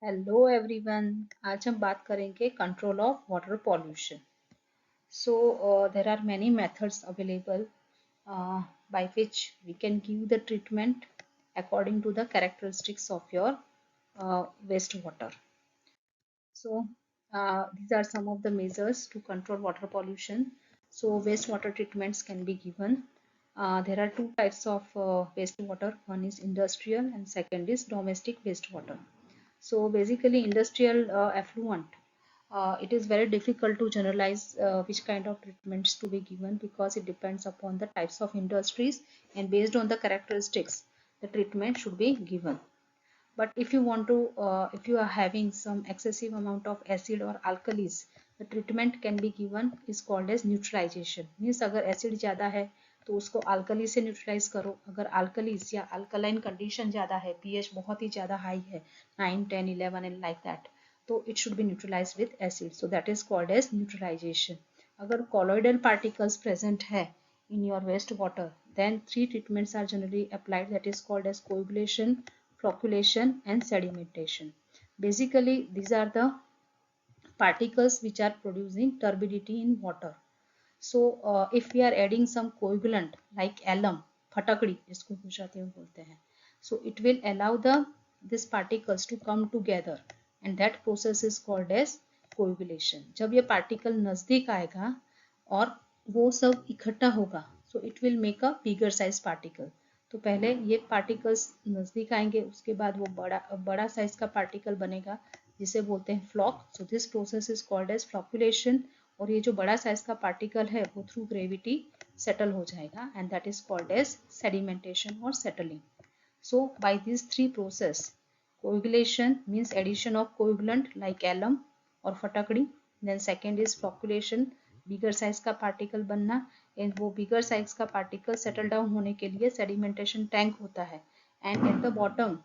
Hello everyone. आज हम बात करेंगे control of water pollution. So there are many methods available by which we can give the treatment according to the characteristics of your wastewater. So these are some of the measures to control water pollution. So wastewater treatments can be given. There are two types of wastewater. One is industrial and second is domestic wastewater. So basically industrial effluent, it is very difficult to generalize which kind of treatments to be given because it depends upon the types of industries, and based on the characteristics the treatment should be given. But if you want to if you are having some excessive amount of acid or alkalis, the treatment can be given is called as neutralization. Means अगर acid ज़्यादा है तो उसको alkali से neutralise करो। अगर alkalis या alkaline condition ज़्यादा है, पीएच बहुत ही ज़्यादा हाई है 9 10 11 एंड लाइक दैट, तो it should be neutralize with acid, so that is called as neutralization. अगर कॉलोइडल पार्टिकल्स प्रेजेंट है in your wastewater, then three treatments are generally applied, that is called as coagulation, flocculation and sedimentation. Basically these are the particles which are producing turbidity in water. So if we are adding some coagulant like alum, फटकड़ी जिसको गुजराती में बोलते हैं, so it will allow the these particles to come together and that process is called as coagulation. जब ये particle नजदीक आएगा और वो सब इकट्ठा होगा, so it will make a bigger size particle. तो पहले ये पार्टिकल्स नजदीक आएंगे, उसके बाद वो बड़ा बड़ा साइज का पार्टिकल बनेगा जिसे बोलते हैं flock. So this process is called as flocculation. और ये जो बड़ा साइज का पार्टिकल है वो थ्रू ग्रेविटी सेटल हो जाएगा and that is called as sedimentation और settling. So by this three process, coagulation means addition of coagulant like alum और फटकड़ी, then second is flocculation, bigger size का पार्टिकल बनना, एंड वो बिगर साइज का particle settle down होने के लिए सेडिमेंटेशन टैंक होता है and at the bottom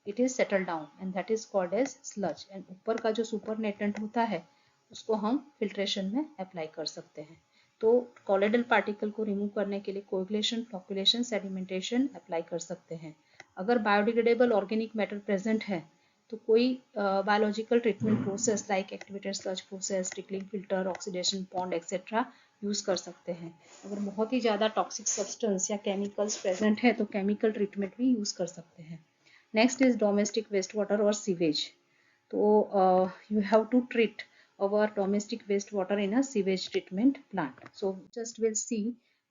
it is settle down and that is called as sludge. And ऊपर का जो सुपरनेटेंट होता है उसको हम फिल्ट्रेशन में अप्लाई कर सकते हैं. तो कॉलोइडल पार्टिकल को रिमूव करने के लिए कोएगुलेशन, फ्लॉक्यूलेशन, सेडिमेंटेशन अप्लाई कर सकते हैं. अगर बायोडिग्रेडेबल ऑर्गेनिक मैटर प्रेजेंट है तो कोई biological treatment process like activated sludge process, trickling filter, oxidation pond etcetera use कर सकते हैं. अगर बहुत ही ज़्यादा टॉक्सिक सब्सटेंस या केमिकल्स प्रेजेंट है तो केमिकल ट्रीटमेंट भी यूज कर सकते हैं. Next is domestic waste water और सीवेज. तो you have to treat our domestic wastewater in a sewage treatment plant. So just we'll see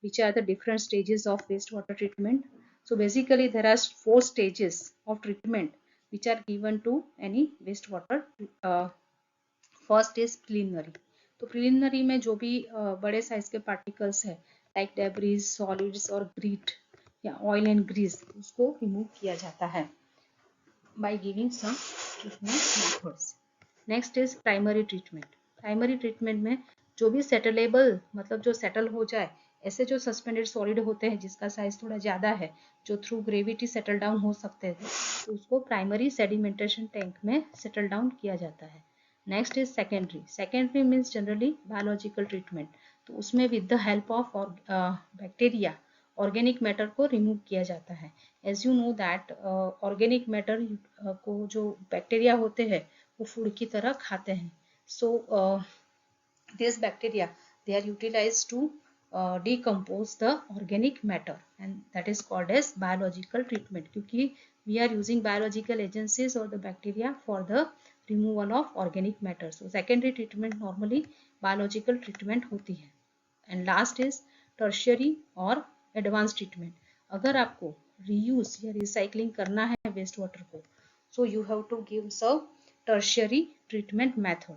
which are the different stages of wastewater treatment. So basically there are four stages of treatment which are given to any wastewater. First is preliminary. तो preliminary में जो भी बड़े size के particles है like debris, solids और greet या oil and Greece, उसको रिमूव किया जाता है by giving some treatment methods. Next is primary treatment. Primary treatment में जो भी सेटलेबल, मतलब जो सेटल हो जाए, ऐसे जो सस्पेंडेड सॉलिड होते हैं जिसका साइज थोड़ा ज़्यादा है, जो थ्रू ग्रेविटी सेटल डाउन हो सकते हैं, तो उसको प्राइमरी सेडिमेंटेशन टैंक में सेटल डाउन किया जाता है. Next is secondary. Secondary means generally biological treatment. तो उसमें with the help of bacteria organic matter को रिमूव किया जाता है. As you know that organic matter को जो बैक्टीरिया होते हैं वो फूड की तरह खाते हैं. So this bacteria they are utilized to decompose the organic matter and that is called as biological treatment, क्योंकि we are using biological agencies or the bacteria for the removal of organic matter. So secondary treatment normally biological treatment होती है. And last is tertiary और advance treatment. अगर आपको reuse या recycling करना है waste water को, so you have to give some tertiary treatment method.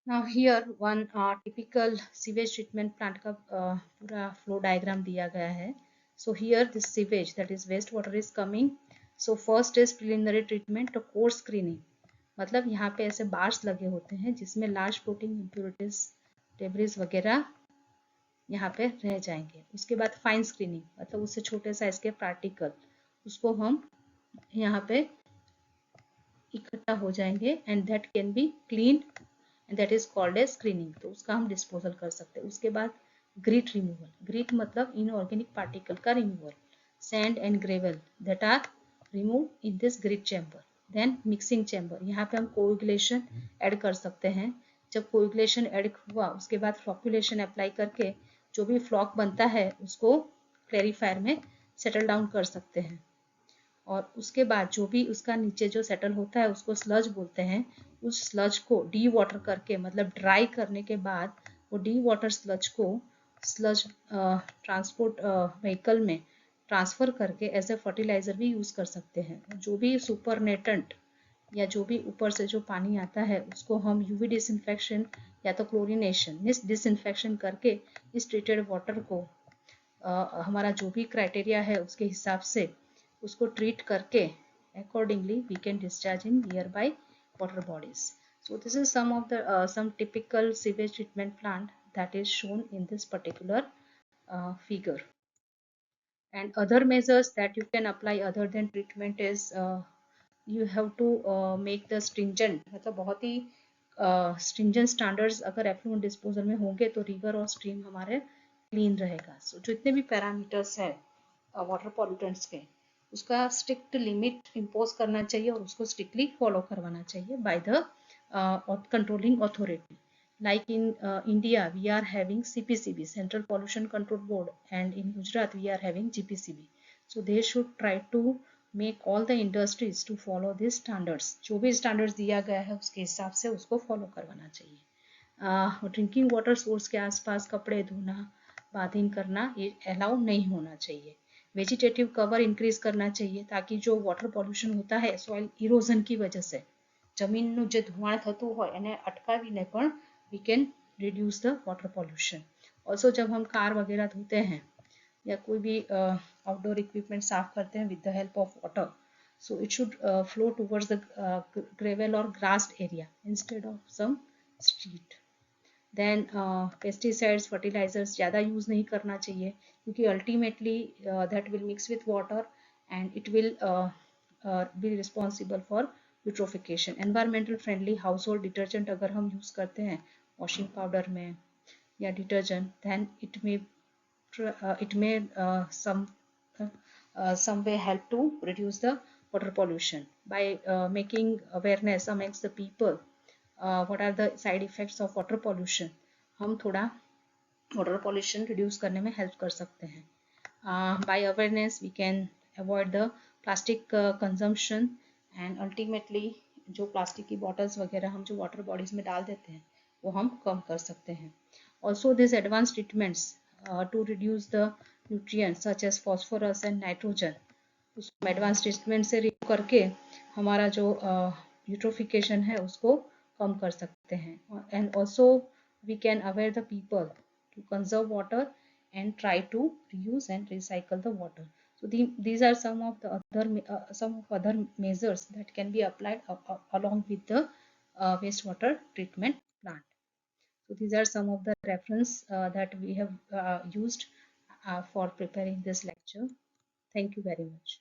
Now here one typical sewage treatment plant का पूरा फ्लो डायग्राम दिया गया है. So here this sewage that is waste water is coming. So first is preliminary treatment, coarse screening. मतलब यहाँ पे ऐसे bars लगे होते हैं जिसमें लार्ज प्रोटीन इम्प्योरिटीज, डेब्रिज वगैरह यहाँ पे रह जाएंगे. उसके बाद फाइन स्क्रीनिंग, मतलब उससे छोटे साइज के पार्टिकल, उसको हम यहाँ पे इकट्ठा हो जाएंगे and that can be clean and that is called as screening. तो उसका हम डिस्पोजल कर सकते हैं. उसके बाद ग्रीट रिमूवल. ग्रीट मतलब इनऑर्गेनिक पार्टिकल का removal. Sand and gravel that are remove in this grit chamber. Then mixing chamber, यहाँ पे हम कोएगुलेशन ऐड कर सकते हैं। जब कोएगुलेशन ऐड हुआ उसके बाद फ्लॉक्यूलेशन अप्लाई करके जो भी फ्लॉक बनता है उसको क्लैरिफायर में सेटल डाउन कर सकते हैं। और उसके बाद जो भी उसका नीचे जो सेटल होता है उसको स्लज बोलते हैं। उस स्लज को डी वाटर करके, मतलब ड्राई करने के बाद वो डी वाटर स्लज को स्लज ट्रांसपोर्ट व्हीकल में ट्रांसफर करके एज ए फर्टिलाइजर भी यूज कर सकते हैं। जो भी सुपरनेटेंट या जो भी ऊपर से जो पानी आता है उसको हम यूवी डिसइंफेक्शन या तो क्लोरिनेशन मीन्स डिसइंफेक्शन करके इस ट्रीटेड वाटर को हमारा जो भी क्राइटेरिया है उसके हिसाब से उसको ट्रीट करके accordingly we can discharge in nearby water bodies. So this is some of the some typical sewage treatment plant that is shown in this particular figure. And other measures that you can apply other than treatment is you have to make the stringent, मतलब बहुत ही stringent standards अगर effluent disposal में होंगे तो river और stream हमारे clean रहेगा. So जितने भी parameters है water pollutants के उसका स्ट्रिक्ट लिमिट इम्पोज करना चाहिए और उसको स्ट्रिक्टली फॉलो करवाना चाहिए by the controlling authority. Like in India, we are having CPCB, Central Pollution Control Board, and in Gujarat, we are having GPCB. So they should try to make all the industries to follow these standards. जो भी standards दिया गया है उसके हिसाब से उसको follow करवाना चाहिए. ड्रिंकिंग वाटर सोर्स के आसपास कपड़े धोना, बाथिंग करना ये अलाउ नहीं होना चाहिए. वेजिटेटिव कवर इंक्रीज करना चाहिए ताकि जो वॉटर પોલ્યુશન હોતા है સોઇલ ઇરોઝન की वजह से જમીનનું જે ધોવાણ થતું હોય એને અટકાવીને પણ we can reduce the water pollution. Also जब हम कार वगैरह धोते हैं या कोई भी आउटडोर इक्विपमेंट साफ करते हैं with the help of water, so it should flow towards the gravel or grassed area instead of some street. Then pesticides fertilizers ज़्यादा यूज़ नहीं करना चाहिए क्योंकि ultimately that will mix with water and it will be responsible for eutrophication. Environmental friendly household detergent अगर हम use करते हैं washing powder में या detergent, then it may some way help to reduce the water pollution by making awareness amongst the people what are the side effects of water pollution. हम थोड़ा water pollution reduce करने में help कर सकते हैं. By awareness we can avoid the plastic consumption and ultimately जो plastic की bottles वगैरह हम जो वाटर बॉडीज में डाल देते हैं वो हम कम कर सकते हैं. Also these advanced treatments to reduce the nutrients such as phosphorus and nitrogen, उसको एडवांस ट्रीटमेंट से रिमूव करके हमारा जो यूट्रोफिकेशन है उसको कम कर सकते हैं. And also we can aware the people to conserve water and try to reuse and recycle the water. So these are some of other measures that can be applied along with the wastewater treatment plant. So these are some of the reference that we have used for preparing this lecture. Thank you very much.